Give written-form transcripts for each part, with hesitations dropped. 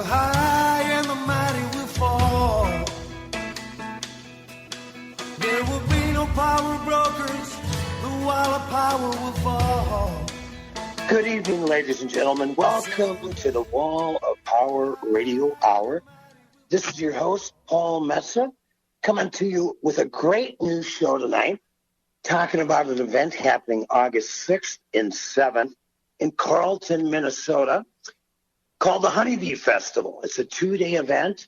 high and the mighty will fall. There will be no power brokers, the wall of power will fall. Good evening, ladies and gentlemen. Welcome to the Wall of Power Radio Hour. This is your host, Paul Metsa, coming to you with a great news show tonight, talking about an event happening August 6th and 7th in Carlton, Minnesota, called the Honeybee Festival. It's a 2-day event,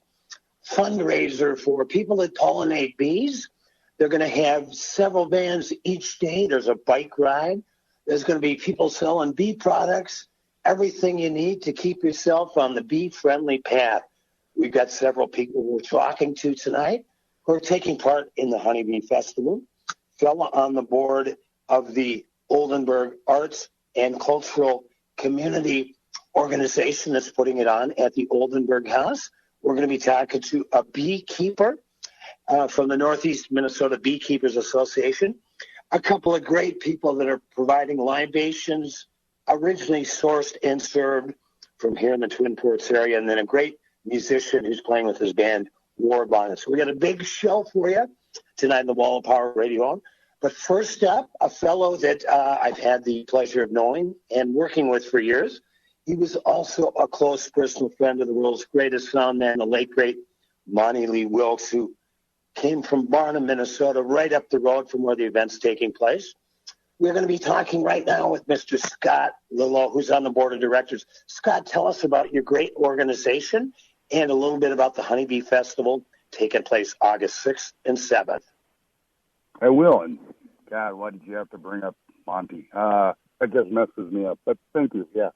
fundraiser for people that pollinate bees. They're going to have several bands each day. There's a bike ride. There's going to be people selling bee products, everything you need to keep yourself on the bee-friendly path. We've got several people we're talking to tonight who are taking part in the Honeybee Festival. Fellow on the board of the Oldenburg Arts and Cultural Community organization that's putting it on at the Oldenburg House. We're going to be talking to a beekeeper from the Northeast Minnesota Beekeepers Association. A couple of great people that are providing libations, originally sourced and served from here in the Twin Ports area, and then a great musician who's playing with his band, War Bonnet. So we got a big show for you tonight in the Wall of Power Radio. But first up, a fellow that I've had the pleasure of knowing and working with for years. He was also a close personal friend of the world's greatest sound man, the late, great Monty Lee Wilkes, who came from Barnum, Minnesota, right up the road from where the event's taking place. We're going to be talking right now with Mr. Scott Lillo, who's on the board of directors. Scott, tell us about your great organization and a little bit about the Honeybee Festival taking place August 6th and 7th. I will, and God, why did you have to bring up Monty? That just messes me up, but thank you, yeah.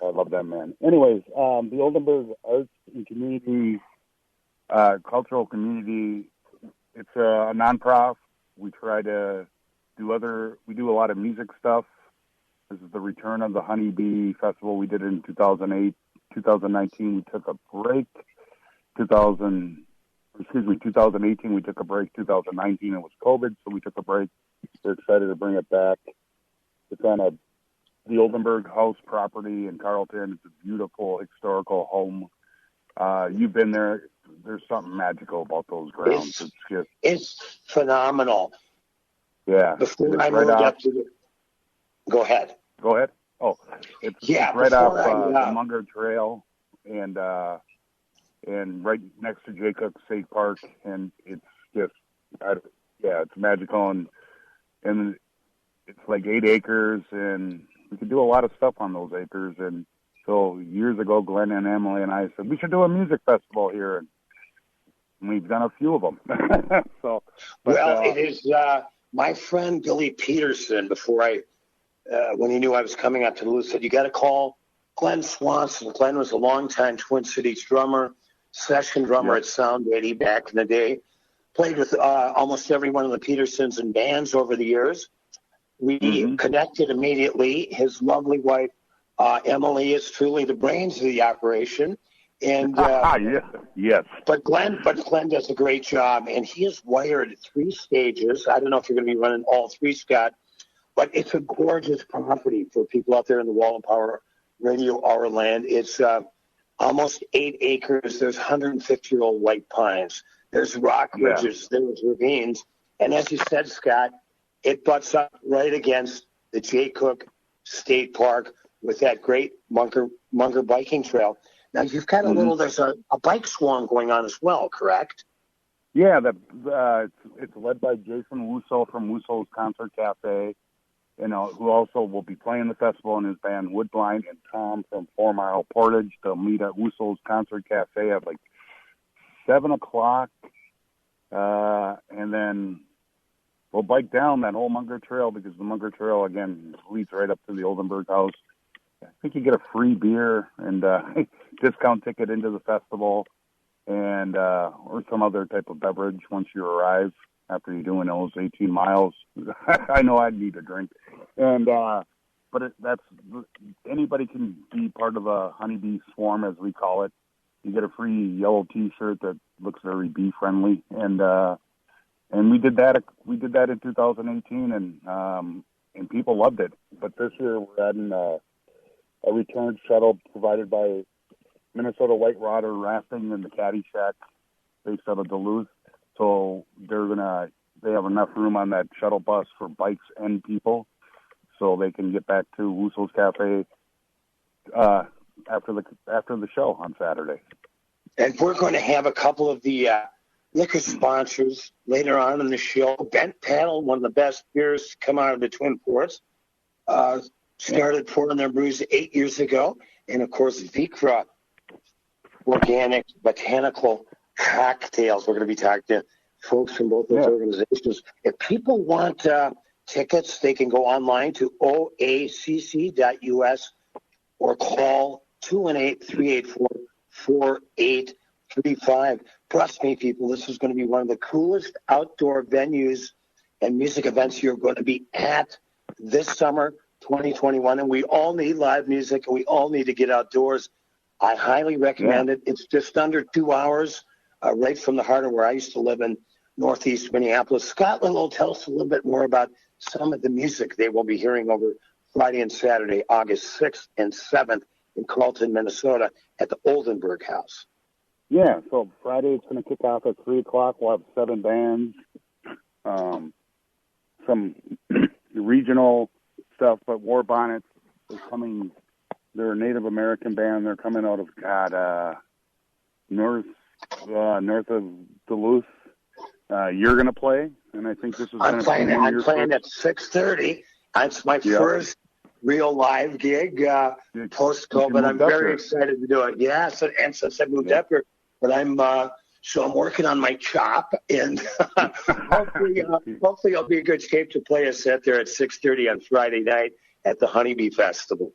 I love that man. Anyways, the Oldenburg Arts and Community, Cultural Community, it's a non-profit. We try to we do a lot of music stuff. This is the return of the Honeybee Festival. We did it in 2008. 2019, we took a break. 2018, we took a break. 2019, it was COVID, so we took a break. We're excited to bring it back. It's on the Oldenburg House property in Carlton. It's a beautiful historical home. You've been there. There's something magical about those grounds. It's phenomenal. Yeah. Before I moved up to Go ahead. Go ahead. Oh, it's right off the Munger Trail and right next to Jaycook State Park, and it's just, it's magical, and it's like 8 acres, and we could do a lot of stuff on those acres. And so years ago, Glenn and Emily and I said we should do a music festival here, and we've done a few of them. It is my friend Billy Peterson. Before when he knew I was coming up to Duluth, said you got to call Glenn Swanson. Glenn was a longtime Twin Cities drummer, session drummer at Sound 80 back in the day. Played with almost every one of the Petersons and bands over the years. We connected immediately. His lovely wife, Emily, is truly the brains of the operation. And yes. But Glenn does a great job, and he has wired 3 stages. I don't know if you're going to be running all 3, Scott, but it's a gorgeous property for people out there in the Wall of Power Radio Hour land. It's almost 8 acres. There's 150-year-old white pines. There's rock ridges. There's ravines. And as you said, Scott, it butts up right against the Jaycook State Park with that great Munger biking trail. Now, you've got there's a bike swan going on as well, correct? Yeah, it's led by Jason Wusso from Wusso's Concert Cafe, who also will be playing the festival in his band Woodblind, and Tom from 4 Mile Portage. They'll meet at Wusso's Concert Cafe at like 7 o'clock, and then we'll bike down that whole Munger Trail, because the Munger Trail, again, leads right up to the Oldenburg House. I think you get a free beer and discount ticket into the festival, and or some other type of beverage once you arrive after you're doing those 18 miles. I know I'd need a drink. And but that's anybody can be part of a honeybee swarm, as we call it. You get a free yellow T-shirt that looks very bee friendly, and we did that. We did that in 2018, and people loved it. But this year we're adding a return shuttle provided by Minnesota White Water Rafting in the Caddy Shack based out of Duluth. So they have enough room on that shuttle bus for bikes and people, so they can get back to Wussel's Cafe after the show on Saturday. And we're going to have a couple of the liquor sponsors later on in the show. Bent Paddle, one of the best beers to come out of the Twin Ports, started pouring their brews 8 years ago. And, of course, Vikra Organic Botanical Cocktails. We're going to be talking to folks from both those organizations. If people want tickets, they can go online to oacc.us or call 218-384-4835. Trust me, people, this is going to be one of the coolest outdoor venues and music events you're going to be at this summer, 2021. And we all need live music, and we all need to get outdoors. I highly recommend it. It's just under 2 hours right from the heart of where I used to live in Northeast Minneapolis. Scotland will tell us a little bit more about some of the music they will be hearing over Friday and Saturday, August 6th and 7th in Carlton, Minnesota at the Oldenburg House. Yeah, so Friday it's going to kick off at 3 o'clock. We'll have 7 bands, some regional stuff, but War Bonnets is coming. They're a Native American band. They're coming out of, north of Duluth. You're going to play, and I think this is going to be I'm playing at 6:30. It's my first real live gig post-COVID. I'm very excited to do it. Yes, and since I moved up here, but I'm working on my chop, and hopefully I'll be in good shape to play a set there at 6:30 on Friday night at the Honeybee Festival.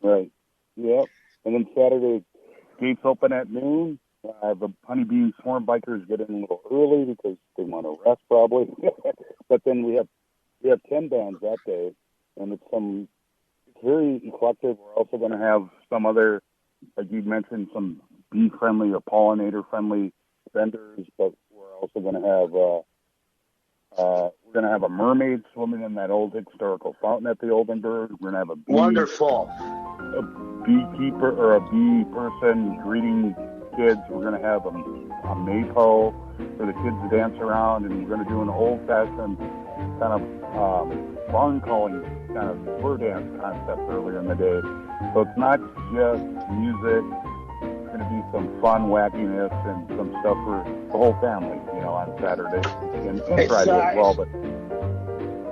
Right. Yep. And then Saturday, gates open at noon. The Honeybee Swarm Bikers get in a little early because they want to rest probably. But then we have 10 bands that day, and it's very eclectic. We're also going to have some other, like you mentioned, some bee-friendly or pollinator-friendly vendors. But we're also going to have a mermaid swimming in that old historical fountain at the Oldenburg. We're going to have a beekeeper or a bee person greeting kids. We're going to have a maypole for the kids to dance around, and we're going to do an old-fashioned kind of barn calling kind of spur dance concept earlier in the day. So it's not just music. It's going to be some fun wackiness and some stuff for the whole family, on Saturday and Friday as well. But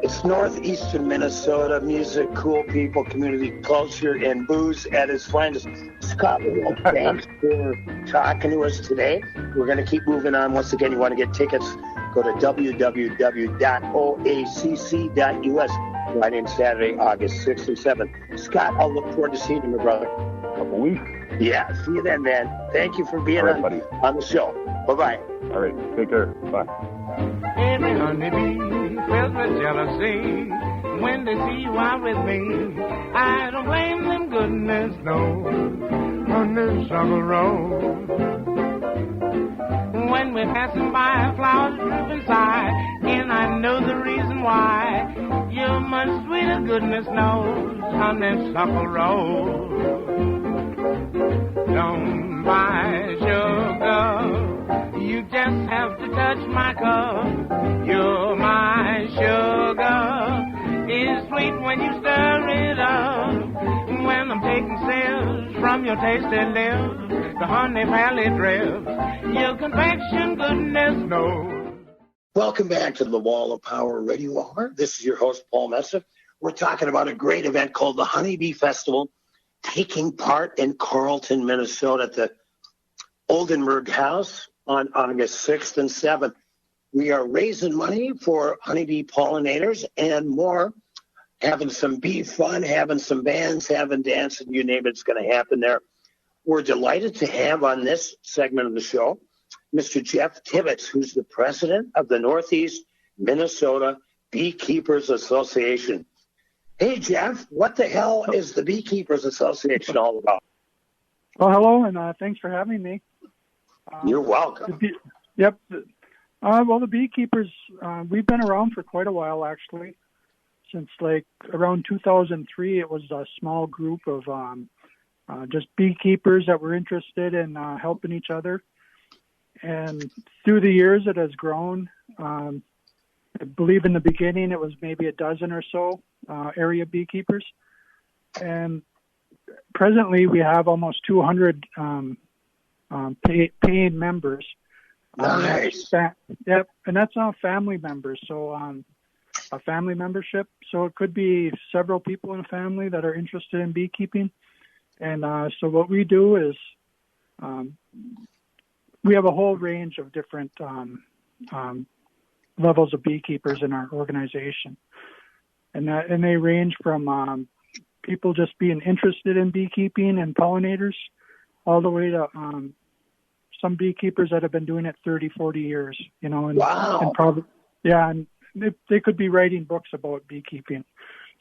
it's northeastern Minnesota, music, cool people, community culture, and booze at its finest. Scott, thanks for talking to us today. We're going to keep moving on. Once again, you want to get tickets, go to www.oacc.us Friday and Saturday, August 6th and 7th. Scott, I'll look forward to seeing you, my brother. Couple weeks. Yeah, see you then, man. Thank you for being on the show. Bye-bye. All right, take care. Bye. Every honeybee fills with jealousy when they see you out with me. I don't blame them, goodness knows, on this summer road. When we're passing by, flowers droop inside, and I know the reason why. You're much sweeter, goodness knows, on this summer road. Don't buy sugar, you just have to touch my cup. You're my sugar. It's sweet when you stir it up. When I'm taking sips from your tasty lips, the honey valley drips. Your confection, goodness knows. Welcome back to the Wall of Power Radio Hour. This is your host, Paul Messa. We're talking about a great event called the Honeybee Festival, taking part in Carlton, Minnesota at the Oldenburg House on August 6th and 7th. We are raising money for honeybee pollinators and more, having some bee fun, having some bands, having dancing, you name it, it's going to happen there. We're delighted to have on this segment of the show Mr. Jeff Tibbetts, who's the president of the Northeast Minnesota Beekeepers Association. Hey, Jeff, what the hell is the Beekeepers Association all about? Well, hello, and thanks for having me. You're welcome. Well, the beekeepers, we've been around for quite a while, actually. Since around 2003, it was a small group of just beekeepers that were interested in helping each other. And through the years, it has grown. I believe in the beginning it was maybe a dozen or so area beekeepers, and presently we have almost 200 paying members. Nice. Yep, and that's all family members. So a family membership. So it could be several people in a family that are interested in beekeeping. And so what we do is we have a whole range of different levels of beekeepers in our organization, and they range from people just being interested in beekeeping and pollinators, all the way to some beekeepers that have been doing it 30, 40 years, and, wow. and probably, and they could be writing books about beekeeping.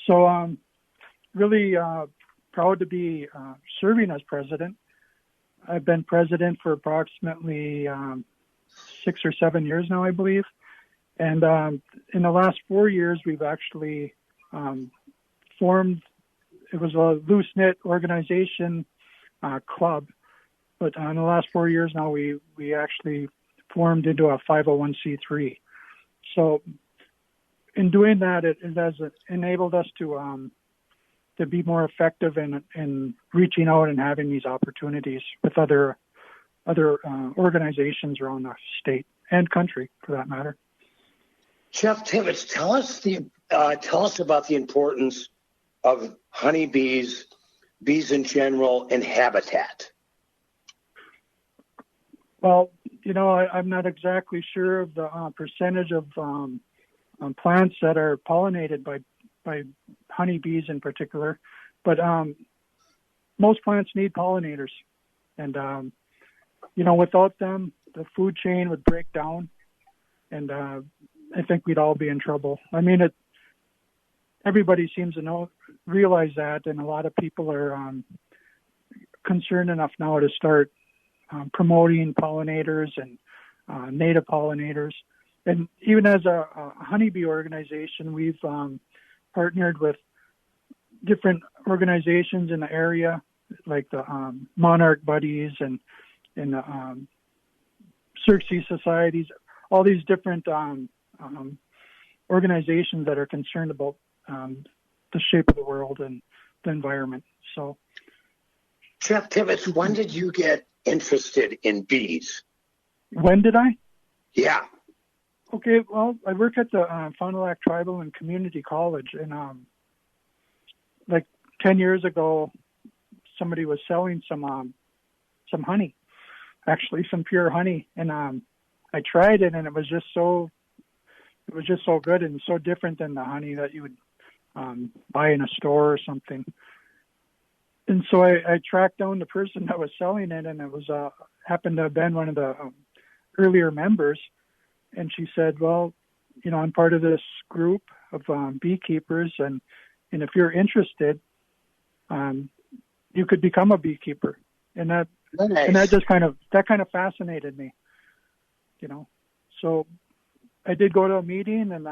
So really proud to be serving as president. I've been president for approximately 6 or 7 years now, I believe. And in the last 4 years, we've actually formed, it was a loose-knit organization club, but in the last 4 years now, we actually formed into a 501c3. So in doing that, it has enabled us to be more effective in reaching out and having these opportunities with other organizations around the state and country, for that matter. Jeff Tibbetts, tell us about the importance of honeybees, bees in general, and habitat. Well, I'm not exactly sure of the percentage of plants that are pollinated by honeybees in particular, but most plants need pollinators, and without them, the food chain would break down, and I think we'd all be in trouble. I mean, everybody seems to realize that, and a lot of people are concerned enough now to start promoting pollinators and native pollinators. And even as a honeybee organization, we've partnered with different organizations in the area, like the Monarch Buddies and the Circe Societies, all these different organizations that are concerned about the shape of the world and the environment. So, Jeff Tibbetts, when did you get interested in bees? When did I? Yeah. Okay, well, I work at the Fond du Lac Tribal and Community College, and like 10 years ago, somebody was selling some honey, actually some pure honey, and I tried it, and it was just so good and so different than the honey that you would buy in a store or something. And so I tracked down the person that was selling it, and it was happened to have been one of the earlier members. And she said, well, I'm part of this group of beekeepers, and if you're interested, you could become a beekeeper. And that nice. And that just kind of fascinated me, So I did go to a meeting, and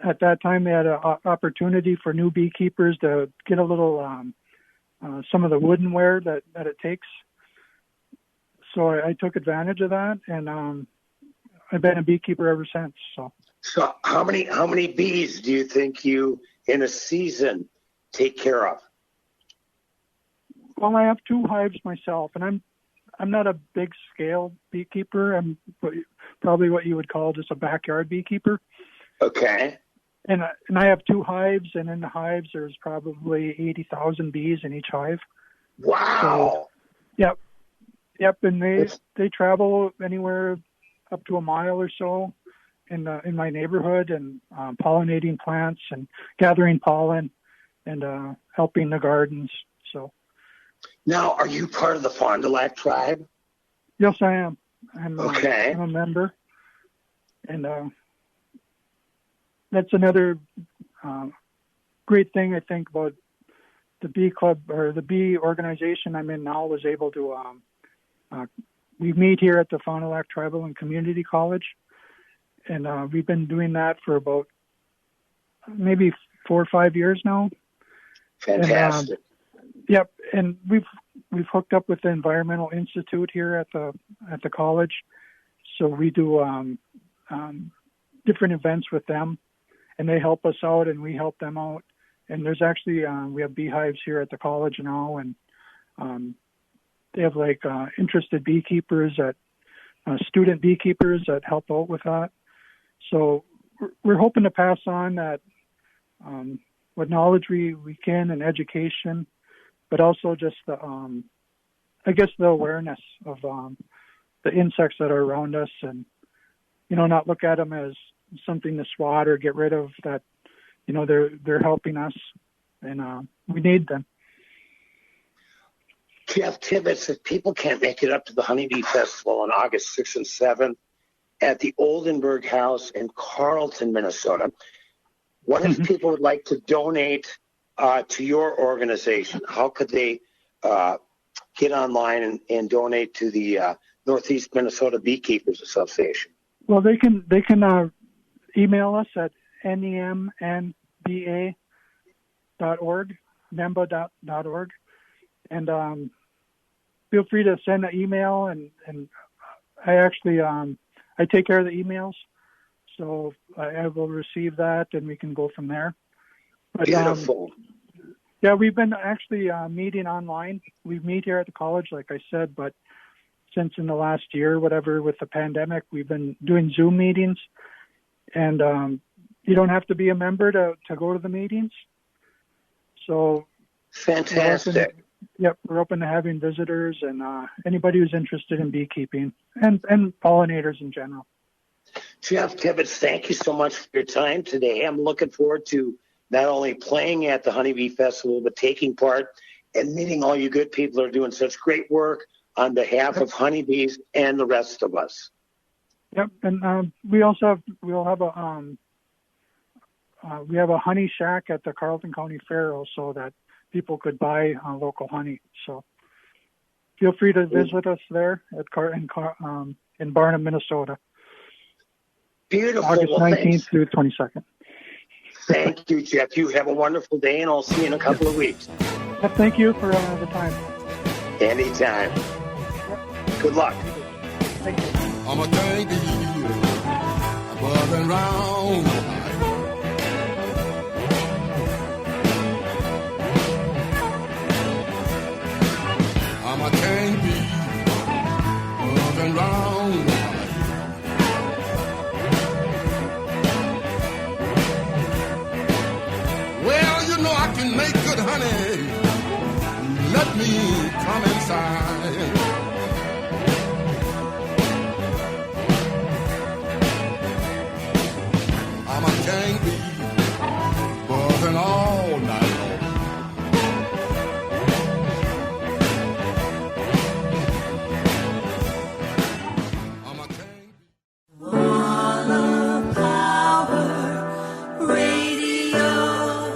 at that time they had an opportunity for new beekeepers to get a little some of the woodenware that it takes. So I took advantage of that, and I've been a beekeeper ever since. So how many bees do you think you in a season take care of? Well, I have 2 hives myself, and I'm not a big scale beekeeper. I'm probably what you would call just a backyard beekeeper. Okay. And I have 2 hives, and in the hives there's probably 80,000 bees in each hive. Wow. So, Yep, and they travel anywhere up to a mile or so in my neighborhood, and pollinating plants and gathering pollen and helping the gardens. So. Now, are you part of the Fond du Lac tribe? Yes, I am. I'm a member, and that's another great thing I think about the bee club or the bee organization I'm in now. Was able to we meet here at the Fond du Lac Tribal and Community College, and we've been doing that for about maybe 4 or 5 years now. Fantastic. Yep, and we've hooked up with the Environmental Institute here at the college, so we do different events with them, and they help us out, and we help them out. And there's actually we have beehives here at the college now, and they have like interested beekeepers student beekeepers that help out with that. So we're hoping to pass on that what knowledge we can and education, but also just the the awareness of the insects that are around us, and not look at them as something to swat or get rid of. That they're helping us, and we need them. Jeff Tibbetts, if people can't make it up to the Honeybee Festival on August 6th and 7th at the Oldenburg House in Carlton, Minnesota, what if people would like to donate to your organization? How could they get online and donate to the Northeast Minnesota Beekeepers Association? Well, they can email us at nemba.org, nemba.org, and feel free to send an email. And I actually I take care of the emails, so I will receive that, and we can go from there. But, beautiful. Yeah, we've been actually meeting online. We meet here at the college, like I said, but since in the last year, whatever, with the pandemic, we've been doing Zoom meetings, and you don't have to be a member to go to the meetings. So fantastic. We're open to having visitors and anybody who's interested in beekeeping and pollinators in general. Jeff Tibbetts, thank you so much for your time today. I'm looking forward to not only playing at the Honeybee Festival, but taking part and meeting all you good people who are doing such great work on behalf of honeybees and the rest of us. Yep, and we have a honey shack at the Carleton County Fair also that people could buy local honey. So feel free to visit us there at in Barnum, Minnesota. Beautiful. August 19th through 22nd. Thank you, Jeff. You have a wonderful day, and I'll see you in a couple of weeks. Thank you for the time. Anytime. Good luck. Thank you. I'm a tank above and round. I'm a tank above and round. Well, I can make good honey. Let me come inside. I'm a gang bee, buzzing all night long. I'm a gang bee. Wall of Power Radio Hour.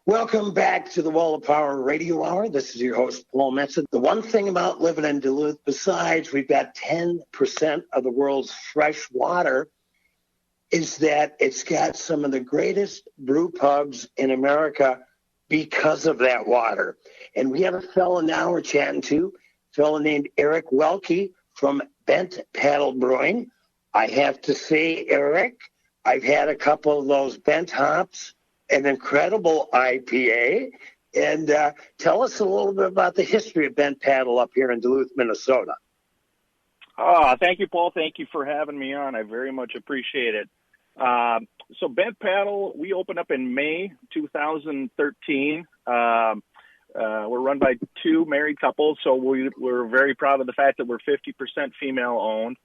Welcome back to the Wall of Power Radio Hour. This is your host, Paul Metsa. The one thing about living in Duluth, besides we've got 10% of the world's fresh water, is that it's got some of the greatest brew pubs in America because of that water. And we have a fellow now we're chatting to, a fellow named Eric Welke from Bent Paddle Brewing. I have to say, Eric, I've had a couple of those Bent hops, an incredible IPA. And tell us a little bit about the history of Bent Paddle up here in Duluth, Minnesota. Thank you, Paul. Thank you for having me on. I very much appreciate it. So Bent Paddle, we opened up in May 2013. We're run by two married couples, so we're very proud of the fact that we're 50% female-owned.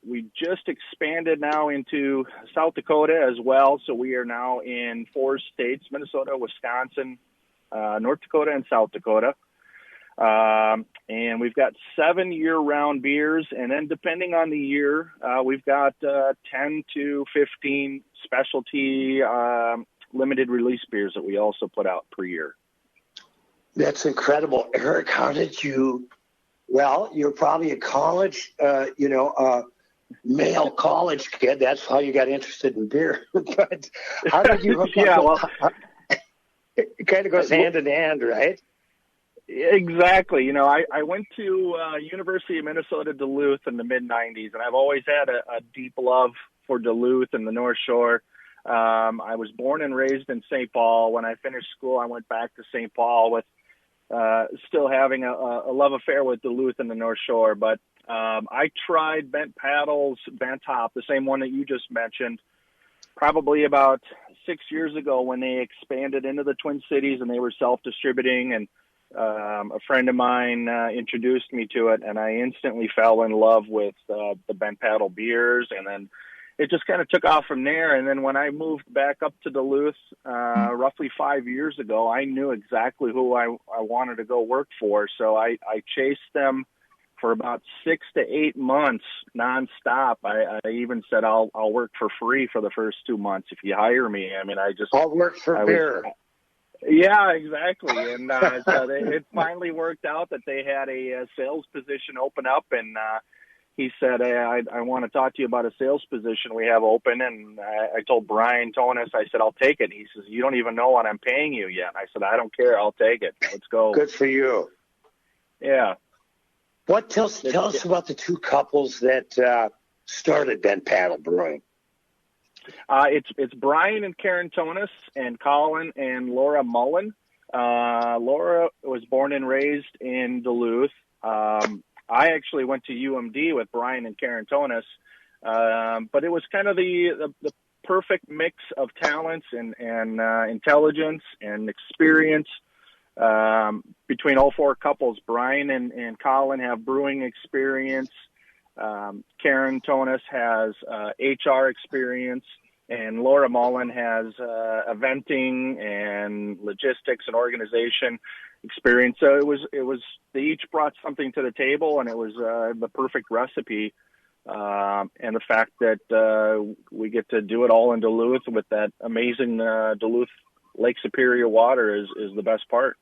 We just expanded now into South Dakota as well, so we are now in 4 states, Minnesota, Wisconsin, North Dakota, and South Dakota. And we've got 7 year-round beers, and then depending on the year, we've got 10 to 15 specialty limited release beers that we also put out per year. That's incredible. Eric, how did you... Well, you're probably a college, male college kid. That's how you got interested in beer. But how did you hook Yeah, up? well, It kind of goes hand in hand, right? exactly. You know, I went to University of Minnesota Duluth in the mid '90s, and I've always had a deep love for Duluth and the North Shore. I was born and raised in St. Paul. When I finished school, I went back to St. Paul with still having a love affair with Duluth and the North Shore. But I tried Bent Paddle's Bent Hop, the same one that you just mentioned, probably about 6 years ago when they expanded into the Twin Cities and they were self-distributing. And a friend of mine introduced me to it, and I instantly fell in love with the Bent Paddle beers. And then it just kind of took off from there. And then when I moved back up to Duluth roughly 5 years ago, I knew exactly who I wanted to go work for. So I chased them for about 6 to 8 months nonstop. I even said, I'll work for free for the first 2 months if you hire me. I mean, I'll work for beer. Yeah, exactly. And so it finally worked out that they had a sales position open up, and he said, hey, I want to talk to you about a sales position we have open. And I told Brian Tonis, I said, I'll take it. And he says, you don't even know what I'm paying you yet. And I said, I don't care. I'll take it. Let's go. Good for you. Yeah. Tell us about the two couples that started Bent Paddle Brewing. It's Brian and Karen Tonis and Colin and Laura Mullen. Laura was born and raised in Duluth. I actually went to UMD with Brian and Karen Tonis, but it was kind of the perfect mix of talents and intelligence and experience between all four couples. Brian and Colin have brewing experience. Karen Tonis has HR experience, and Laura Mullen has eventing and logistics and organization experience. So it was they each brought something to the table, and it was the perfect recipe. And the fact that we get to do it all in Duluth with that amazing Duluth Lake Superior water is the best part.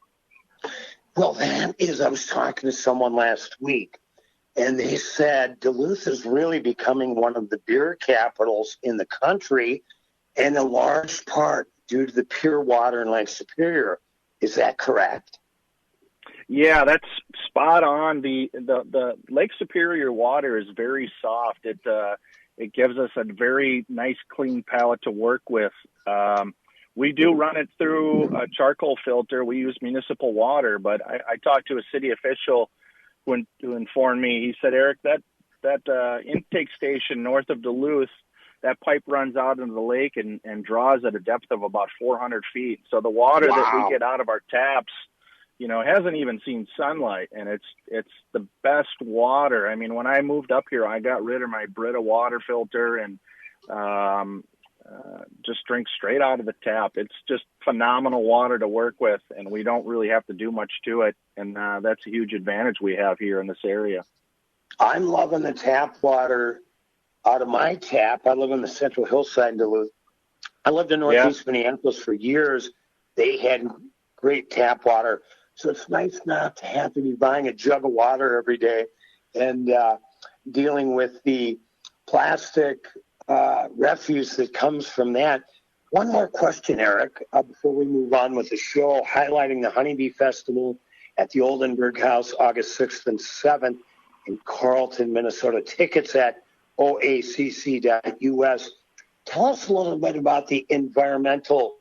Well, that is, I was talking to someone last week, and they said Duluth is really becoming one of the beer capitals in the country, and in large part due to the pure water in Lake Superior. Is that correct? Yeah, that's spot on. The Lake Superior water is very soft. It gives us a very nice, clean palate to work with. We do run it through a charcoal filter. We use municipal water, but I talked to a city official who informed me. He said, Eric, that intake station north of Duluth, that pipe runs out into the lake and draws at a depth of about 400 feet. So the water that we get out of our taps, hasn't even seen sunlight, and it's the best water. I mean, when I moved up here, I got rid of my Brita water filter and just drink straight out of the tap. It's just phenomenal water to work with, and we don't really have to do much to it, and that's a huge advantage we have here in this area. I'm loving the tap water out of my tap. I live in the Central Hillside in Duluth. I lived in Northeast Minneapolis for years. They had great tap water. So it's nice not to have to be buying a jug of water every day and dealing with the plastic refuse that comes from that. One more question, Eric, before we move on with the show, highlighting the Honeybee Festival at the Oldenburg House, August 6th and 7th in Carlton, Minnesota. Tickets at oacc.us. Tell us a little bit about the environmental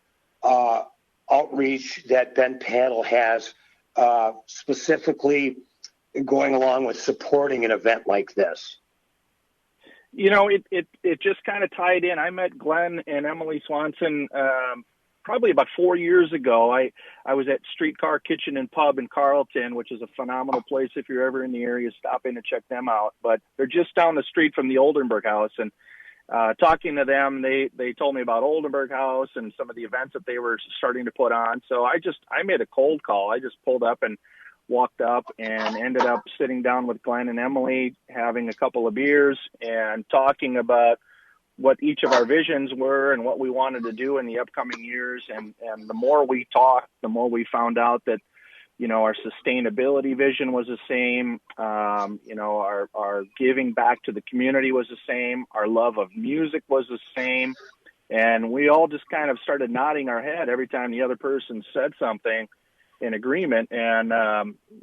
outreach that Bent Paddle has, specifically going along with supporting an event like this. It just kind of tied in. I met Glenn and Emily Swanson probably about 4 years ago. I was at Streetcar Kitchen and Pub in Carlton, which is a phenomenal place. If you're ever in the area, stop in and check them out. But they're just down the street from the Oldenburg House, and talking to them, they told me about Oldenburg House and some of the events that they were starting to put on. So I made a cold call. I just pulled up and walked up and ended up sitting down with Glenn and Emily, having a couple of beers and talking about what each of our visions were and what we wanted to do in the upcoming years. And the more we talked, the more we found out that Our sustainability vision was the same. Our giving back to the community was the same. Our love of music was the same. And we all just kind of started nodding our head every time the other person said something in agreement. And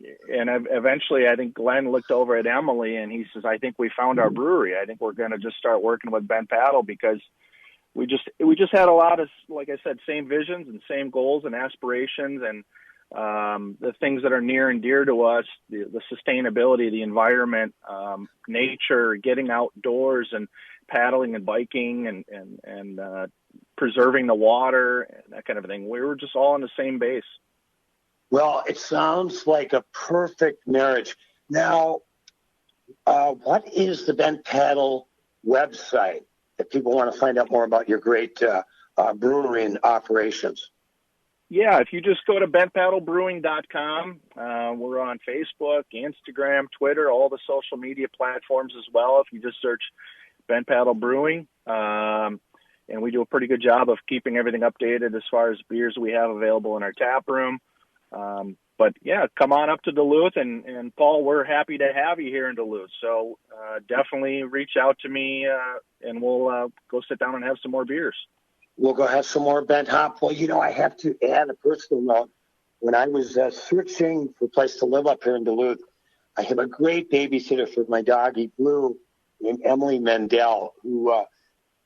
eventually I think Glenn looked over at Emily and he says, I think we found our brewery. I think we're going to just start working with Bent Paddle, because we just had a lot of, like I said, same visions and same goals and aspirations, and the things that are near and dear to us, the sustainability, the environment, nature, getting outdoors and paddling and biking and preserving the water and that kind of thing. We were just all on the same base. Well, it sounds like a perfect marriage. Now, what is the Bent Paddle website if people want to find out more about your great brewery and operations? Yeah, if you just go to bentpaddlebrewing.com, we're on Facebook, Instagram, Twitter, all the social media platforms as well. If you just search Bent Paddle Brewing, and we do a pretty good job of keeping everything updated as far as beers we have available in our tap room. But yeah, come on up to Duluth, and Paul, we're happy to have you here in Duluth. So definitely reach out to me, and we'll go sit down and have some more beers. We'll go have some more Bent Hop. Well, I have to add a personal note. When I was searching for a place to live up here in Duluth, I have a great babysitter for my doggy Blue named Emily Mendel, who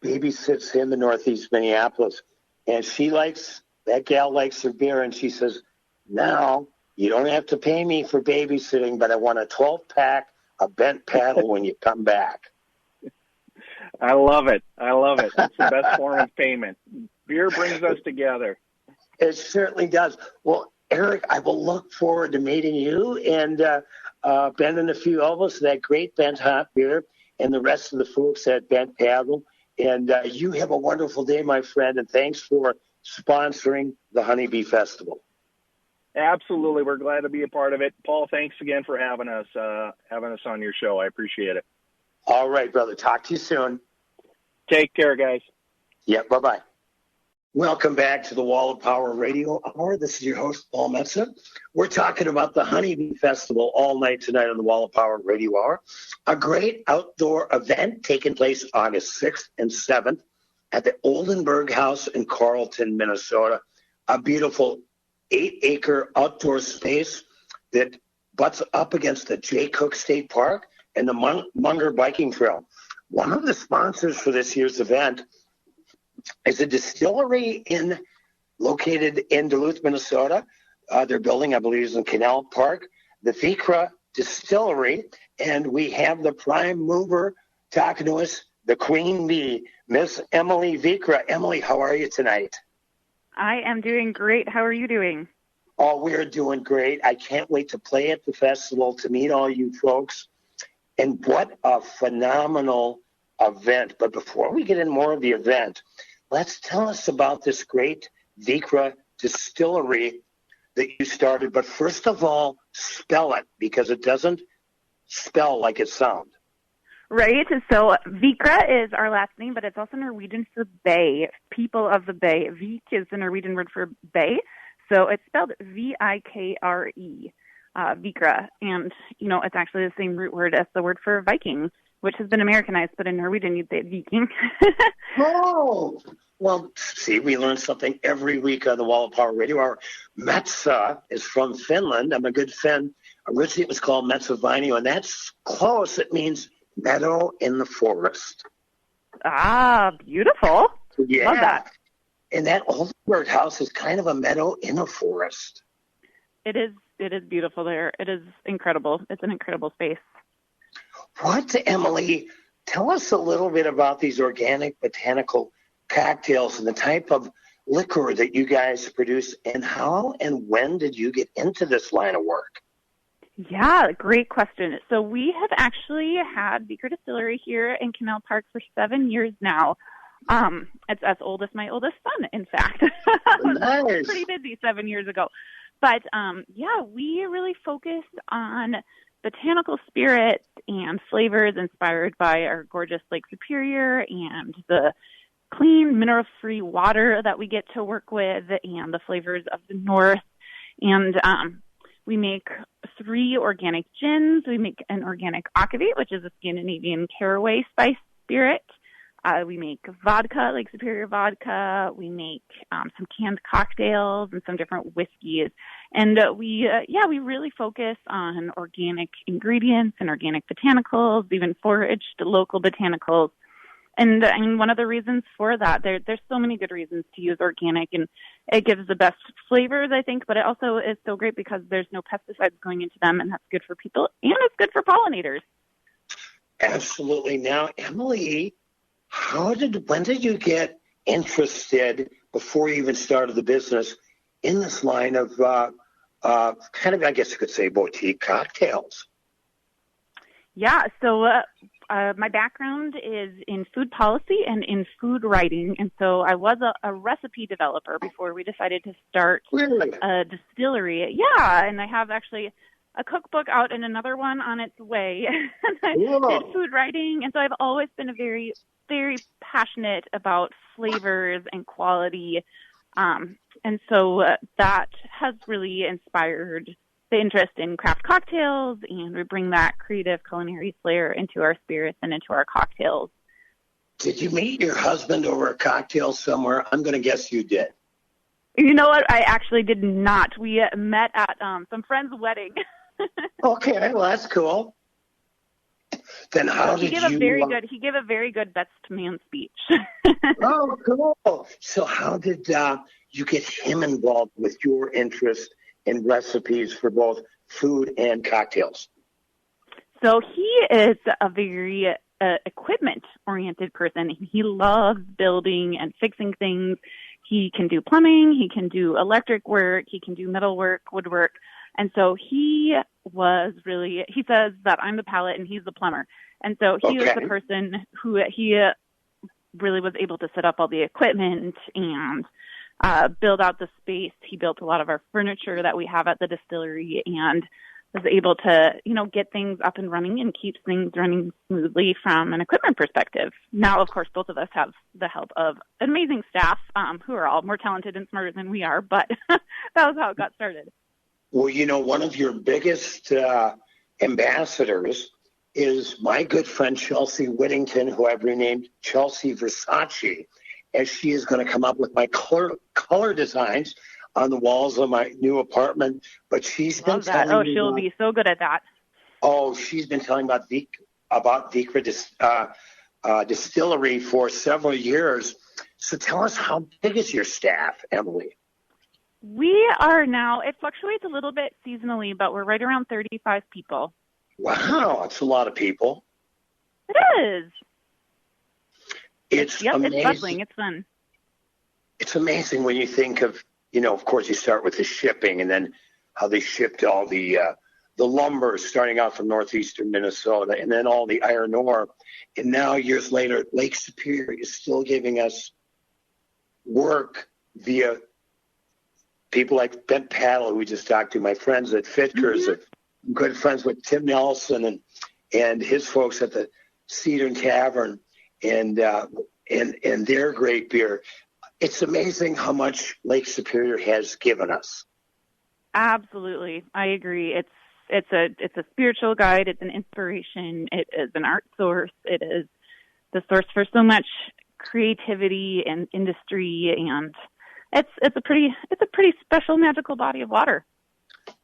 babysits in the Northeast Minneapolis. And that gal likes her beer, and she says, now you don't have to pay me for babysitting, but I want a 12-pack of Bent Paddle when you come back. I love it. It's the best form of payment. Beer brings us together. It certainly does. Well, Eric, I will look forward to meeting you and Ben and a few of us, that great Bent Hop beer, and the rest of the folks at Bent Paddle. And you have a wonderful day, my friend, and thanks for sponsoring the Honeybee Festival. Absolutely. We're glad to be a part of it. Paul, thanks again for having us on your show. I appreciate it. All right, brother. Talk to you soon. Take care, guys. Yeah, bye-bye. Welcome back to the Wall of Power Radio Hour. This is your host, Paul Metza. We're talking about the Honeybee Festival all night tonight on the Wall of Power Radio Hour, a great outdoor event taking place August 6th and 7th at the Oldenburg House in Carlton, Minnesota, a beautiful 8-acre outdoor space that butts up against the Jay Cook State Park and the Munger Biking Trail. One of the sponsors for this year's event is a distillery located in Duluth, Minnesota. Their building, I believe, is in Canal Park, the Vikra Distillery, and we have the prime mover talking to us, the Queen Bee, Miss Emily Vikra. Emily, how are you tonight? I am doing great. How are you doing? Oh, we're doing great. I can't wait to play at the festival, to meet all you folks. And what a phenomenal event. But before we get into more of the event, let's tell us about this great Vikra distillery that you started. But first of all, spell it, because it doesn't spell like it sounds. Right. So Vikra is our last name, but it's also Norwegian for bay, people of the bay. Vik is the Norwegian word for bay. So it's spelled V-I-K-R-E, Vikra. And, it's actually the same root word as the word for Viking, which has been Americanized, but in Norwegian you'd say Viking. Oh, well, see, we learn something every week on the Wall of Power Radio Hour. Metsa is from Finland. I'm a good Finn. Originally it was called Metsa Vainio, and that's close. It means meadow in the forest. Ah, beautiful. Yeah. Love that. And that Oldenburg House is kind of a meadow in a forest. It is beautiful there. It is incredible. It's an incredible space. Emily, tell us a little bit about these organic botanical cocktails and the type of liquor that you guys produce, and how and when did you get into this line of work? Yeah, great question. So we have actually had Vikra Distillery here in Canal Park for 7 years now. It's as old as my oldest son, in fact. I was pretty busy 7 years ago. But, we really focus on botanical spirits and flavors inspired by our gorgeous Lake Superior and the clean, mineral-free water that we get to work with and the flavors of the North. And We make 3 organic gins. We make an organic Akavit, which is a Scandinavian caraway spice spirit. We make vodka, Lake Superior vodka. We make some canned cocktails and some different whiskeys. And we really focus on organic ingredients and organic botanicals, even foraged local botanicals. And I mean, one of the reasons for that, there's so many good reasons to use organic, and it gives the best flavors, I think, but it also is so great because there's no pesticides going into them, and that's good for people, and it's good for pollinators. Absolutely. Now, Emily, when did you get interested, before you even started the business, in this line of kind of, I guess you could say, boutique cocktails? Yeah, so my background is in food policy and in food writing, and so I was a recipe developer before we decided to start a distillery. Yeah, and I have actually a cookbook out and another one on its way. I did food writing, and so I've always been a very, very passionate about flavors and quality, and so that has really inspired the interest in craft cocktails, and we bring that creative culinary flair into our spirits and into our cocktails. Did you meet your husband over a cocktail somewhere? I'm going to guess you did. You know what? I actually did not. We met at some friend's wedding. Okay, well, that's cool. Then how did you... He gave a very good best man speech. Oh, cool. So how did you get him involved with your interest in recipes for both food and cocktails? So he is a very equipment-oriented person. He loves building and fixing things. He can do plumbing. He can do electric work. He can do metal work, woodwork. And so he says that I'm the palate and he's the plumber. And so he was the person who he really was able to set up all the equipment and build out the space. He built a lot of our furniture that we have at the distillery and was able to, get things up and running and keep things running smoothly from an equipment perspective. Now, of course, both of us have the help of amazing staff who are all more talented and smarter than we are, but that was how it got started. Well, one of your biggest ambassadors is my good friend Chelsea Whittington, who I've renamed Chelsea Versace, as she is going to come up with my color designs on the walls of my new apartment. But she's been telling me... she'll be so good at that. Oh, she's been telling about Vikra Distillery for several years. So tell us, how big is your staff, Emily? We are now, it fluctuates a little bit seasonally, but we're right around 35 people. Wow, that's a lot of people. It is. It's amazing. It's bustling. It's fun. It's amazing when you think of, of course you start with the shipping and then how they shipped all the lumber starting out from northeastern Minnesota and then all the iron ore. And now years later, Lake Superior is still giving us work via people like Bent Paddle, who we just talked to, my friends at Fitker's, good friends with Tim Nelson and his folks at the Cedar Tavern and their great beer. It's amazing how much Lake Superior has given us. Absolutely. I agree. It's a spiritual guide. It's an inspiration. It is an art source. It is the source for so much creativity and industry, and it's a pretty special, magical body of water.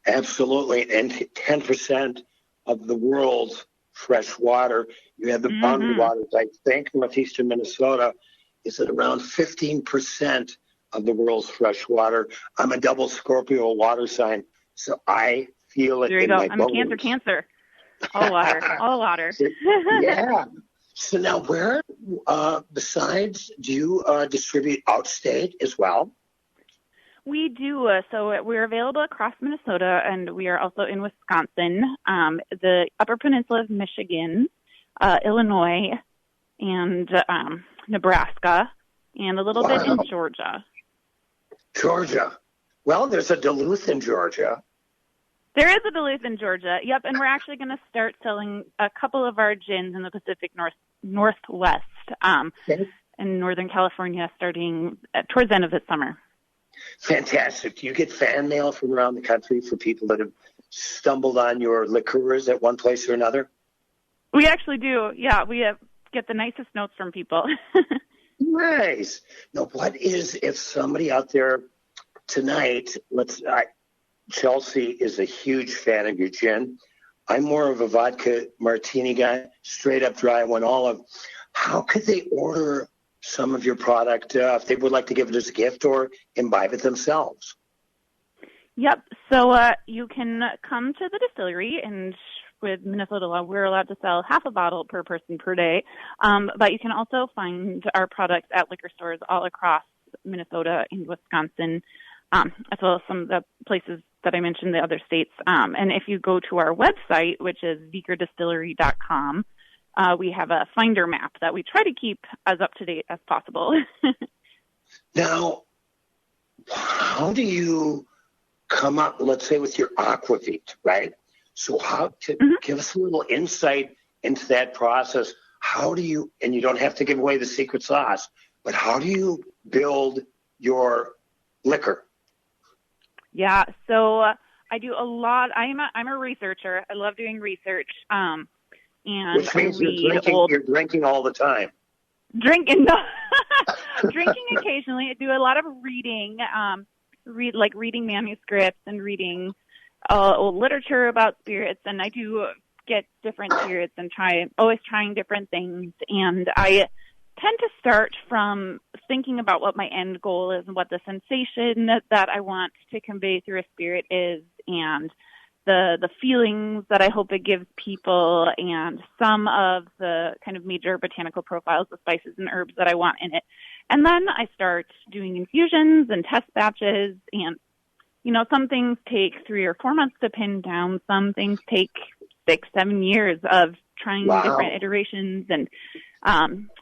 Absolutely. And 10% of the world's fresh water. You have the boundary waters. I think northeastern Minnesota is at around 15% of the world's fresh water. I'm a double Scorpio water sign, so I feel it there you in go. my I'm bones. a Cancer. All water. All water. Yeah. So now where, besides, do you distribute outstate as well? We do. So we're available across Minnesota, and we are also in Wisconsin, the Upper Peninsula of Michigan, Illinois, and Nebraska, and a little bit in Georgia. Georgia. Well, there's a Duluth in Georgia. There is a Duluth in Georgia. Yep, and we're actually going to start selling a couple of our gins in the Pacific Northwest in Northern California starting towards the end of this summer. Fantastic. Do you get fan mail from around the country for people that have stumbled on your liqueurs at one place or another? We actually do. Yeah, we get the nicest notes from people. Nice. Now, what is, if somebody out there tonight, Chelsea is a huge fan of your gin. I'm more of a vodka martini guy, straight up dry one olive. How could they order some of your product if they would like to give it as a gift or imbibe it themselves? Yep. So you can come to the distillery, and with Minnesota law, we're allowed to sell half a bottle per person per day. But you can also find our products at liquor stores all across Minnesota and Wisconsin, as well as some of the places that I mentioned, the other states. And if you go to our website, which is VeekerDistillery.com, we have a finder map that we try to keep as up to date as possible. Now, how do you come up, let's say, with your aquavit, right? So how to give us a little insight into that process. How do you, and you don't have to give away the secret sauce, but how do you build your liquor? Yeah, so I do a lot. I'm a researcher. I love doing research. And which means you're drinking all the time. Drinking occasionally. I do a lot of reading, reading manuscripts and reading old literature about spirits, and I do get different spirits and always trying different things. And I tend to start from thinking about what my end goal is and what the sensation that I want to convey through a spirit is, and the feelings that I hope it gives people, and some of the kind of major botanical profiles, the spices and herbs that I want in it. And then I start doing infusions and test batches, and some things take 3 or 4 months to pin down. Some things take 6-7 years of trying different iterations and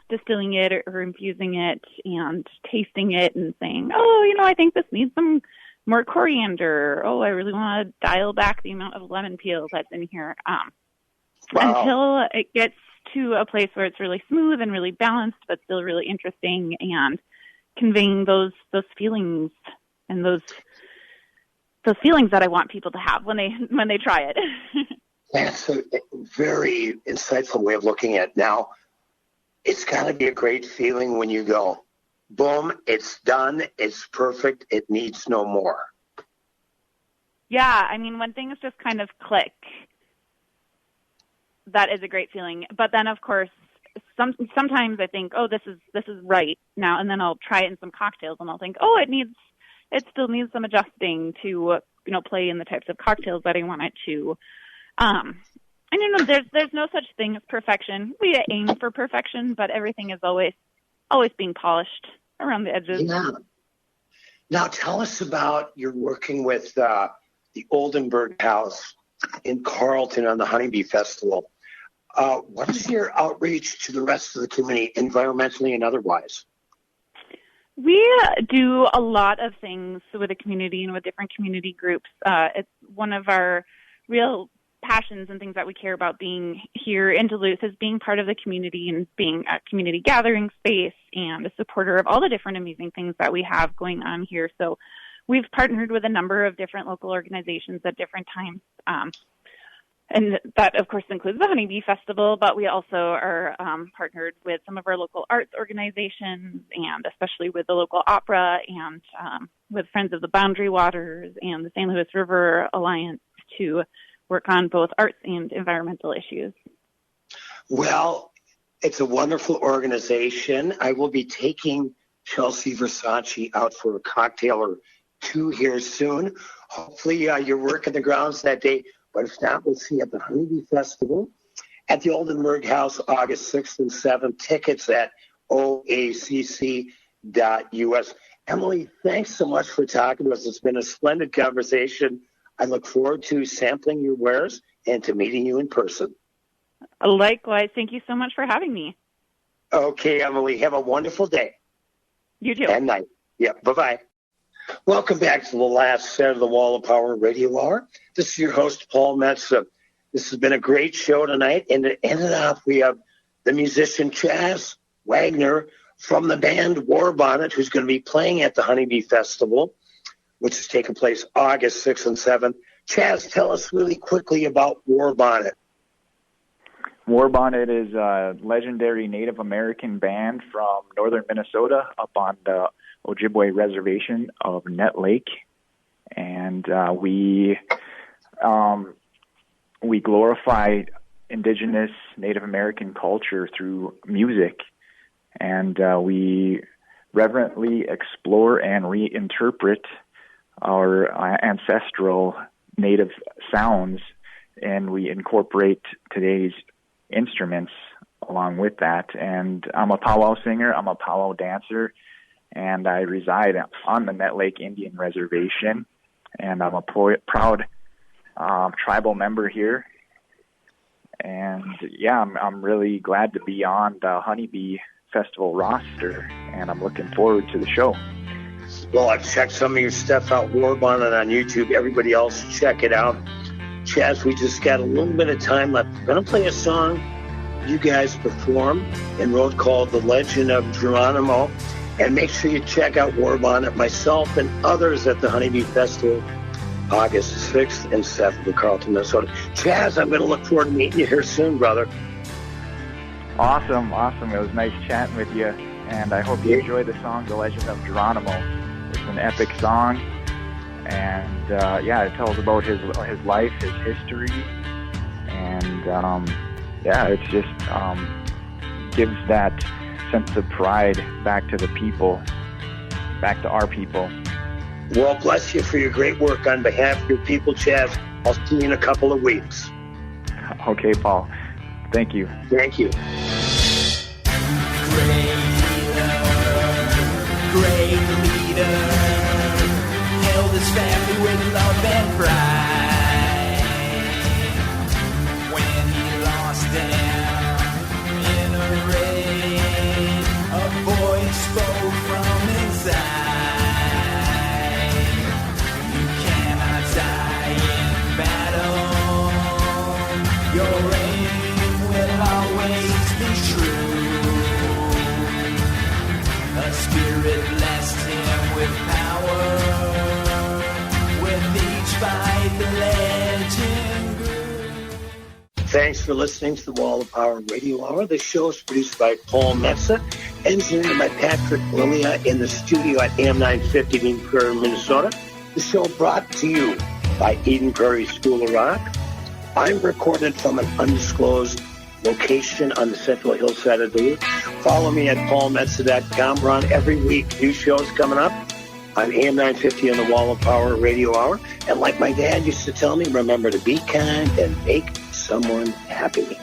distilling it or infusing it and tasting it and saying, I think this needs some more coriander. I really want to dial back the amount of lemon peel that's in here. Until it gets to a place where it's really smooth and really balanced, but still really interesting and conveying those feelings and those feelings that I want people to have when they try it. That's a very insightful way of looking at it. Now, it's got to be a great feeling when you go, boom, it's done, it's perfect, it needs no more. Yeah, I mean, when things just kind of click, that is a great feeling. But then, of course, sometimes I think, this is right now, and then I'll try it in some cocktails, and I'll think, it still needs some adjusting to, play in the types of cocktails that I want it to. And there's no such thing as perfection. We aim for perfection, but everything is always being polished around the edges. Yeah. Now tell us about your working with the Oldenburg House in Carlton on the Honeybee Festival. What is your outreach to the rest of the community, environmentally and otherwise? We do a lot of things with the community and with different community groups. It's one of our real passions and things that we care about being here in Duluth is being part of the community and being a community gathering space and a supporter of all the different amazing things that we have going on here. So we've partnered with a number of different local organizations at different times. And that, of course, includes the Honeybee Festival, but we also are partnered with some of our local arts organizations, and especially with the local opera and with Friends of the Boundary Waters and the St. Louis River Alliance to work on both arts and environmental issues. Well, it's a wonderful organization. I will be taking Chelsea Versace out for a cocktail or two here soon. Hopefully you're working the grounds that day. But if not, we'll see you at the Honeybee Festival at the Oldenburg House, August 6th and 7th. Tickets at oacc.us. Emily, thanks so much for talking to us. It's been a splendid conversation. I look forward to sampling your wares and to meeting you in person. Likewise. Thank you so much for having me. Okay, Emily. Have a wonderful day. You too. And night. Yeah, bye-bye. Welcome back to the last set of the Wall of Power Radio Hour. This is your host, Paul Metsa. This has been a great show tonight. And to end it off, we have the musician Chaz Wagner from the band Warbonnet, who's going to be playing at the Honeybee Festival, which is taking place August 6th and 7th. Chaz, tell us really quickly about War Bonnet. War Bonnet is a legendary Native American band from northern Minnesota up on the Ojibwe Reservation of Nett Lake. And we glorify indigenous Native American culture through music. And we reverently explore and reinterpret our ancestral Native sounds, and we incorporate today's instruments along with that. And I'm a powwow singer, I'm a powwow dancer, and I reside on the Nett Lake Indian Reservation, and I'm a proud tribal member here. And yeah, I'm really glad to be on the Honeybee Festival roster, and I'm looking forward to the show. Well, I've checked some of your stuff out, War Bonnet on YouTube. Everybody else, check it out. Chaz, we just got a little bit of time left. We're going to play a song you guys perform and wrote called The Legend of Geronimo. And make sure you check out War Bonnet, myself, and others at the Honeybee Festival, August 6th and 7th in Carlton, Minnesota. Chaz, I'm going to look forward to meeting you here soon, brother. Awesome. It was nice chatting with you, and I hope you enjoyed the song The Legend of Geronimo. It's an epic song, and it tells about his life, his history, and it just gives that sense of pride back to the people, back to our people. Well, bless you for your great work on behalf of your people, Chaz. I'll see you in a couple of weeks. Okay, Paul. Thank you. Thank you. Great leader, held his family with love and pride. When he lost them in a raid, a voice spoke from inside. You cannot die in battle. Your aim will always be true. A spirit blessed him with power. With each fight, the legend grew. Thanks for listening to the Wall of Power Radio Hour. The show is produced by Paul Metza, engineered by Patrick Lilia in the studio at AM 950 in Eden Prairie, Minnesota. The show brought to you by Eden Prairie School of Rock. I'm recorded from an undisclosed location on the Central Hillside of Duluth. Follow me at paulmetza.com. We're on every week. New shows coming up on AM 950 on the Wall of Power Radio Hour. And like my dad used to tell me, remember to be kind and make someone happy.